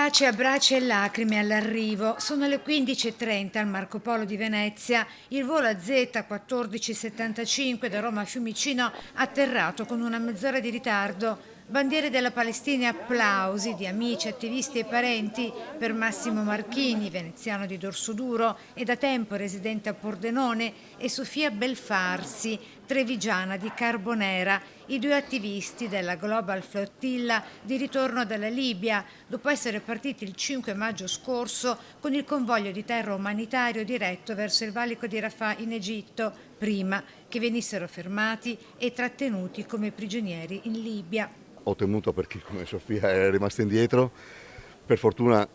Baci, abbracci e lacrime all'arrivo. Sono le 15:30 al Marco Polo di Venezia. Il volo AZ 1475 da Roma a Fiumicino ha atterrato con una mezz'ora di ritardo. Bandiere della Palestina e applausi di amici, attivisti e parenti per Massimo Marchini, veneziano di Dorsoduro e da tempo residente a Pordenone, e Sofia Belfarsi, trevigiana di Carbonera, i due attivisti della Global Flotilla di ritorno dalla Libia, dopo essere partiti il 5 maggio scorso con il convoglio di terra umanitario diretto verso il valico di Rafah in Egitto, prima che venissero fermati e trattenuti come prigionieri in Libia. Ho temuto per chi come Sofia è rimasta indietro. Per fortuna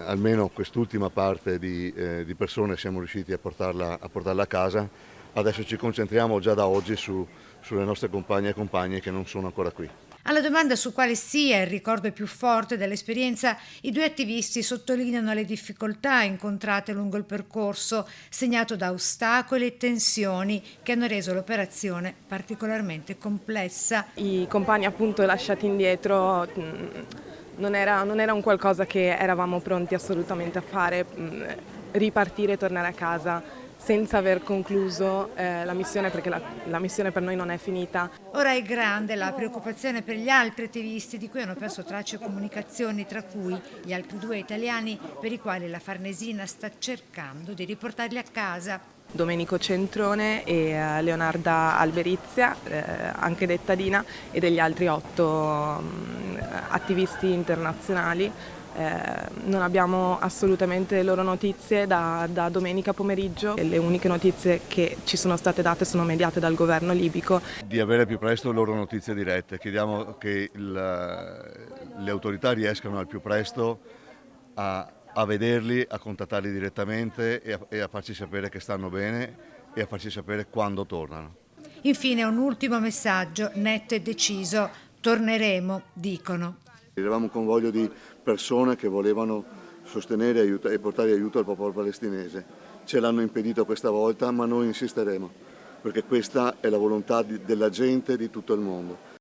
almeno quest'ultima parte di persone siamo riusciti a portarla a casa. Adesso ci concentriamo già da oggi sulle nostre compagne e compagni che non sono ancora qui. Alla domanda su quale sia il ricordo più forte dell'esperienza, i due attivisti sottolineano le difficoltà incontrate lungo il percorso, segnato da ostacoli e tensioni che hanno reso l'operazione particolarmente complessa. I compagni appunto lasciati indietro non era un qualcosa che eravamo pronti assolutamente a fare, ripartire e tornare a casa senza aver concluso la missione, perché la missione per noi non è finita. Ora è grande la preoccupazione per gli altri attivisti di cui hanno perso tracce e comunicazioni, tra cui gli altri due italiani per i quali la Farnesina sta cercando di riportarli a casa. Domenico Centrone e Leonarda Alberizia, anche detta Dina, e degli altri 8 attivisti internazionali. Non abbiamo assolutamente le loro notizie da domenica pomeriggio e le uniche notizie che ci sono state date sono mediate dal governo libico. Di avere più presto le loro notizie dirette, chiediamo che le autorità riescano al più presto a vederli, a contattarli direttamente e a farci sapere che stanno bene e a farci sapere quando tornano. Infine un ultimo messaggio netto e deciso: torneremo, dicono. Eravamo un convoglio di persone che volevano sostenere e portare aiuto al popolo palestinese. Ce l'hanno impedito questa volta, ma noi insisteremo, perché questa è la volontà della gente di tutto il mondo.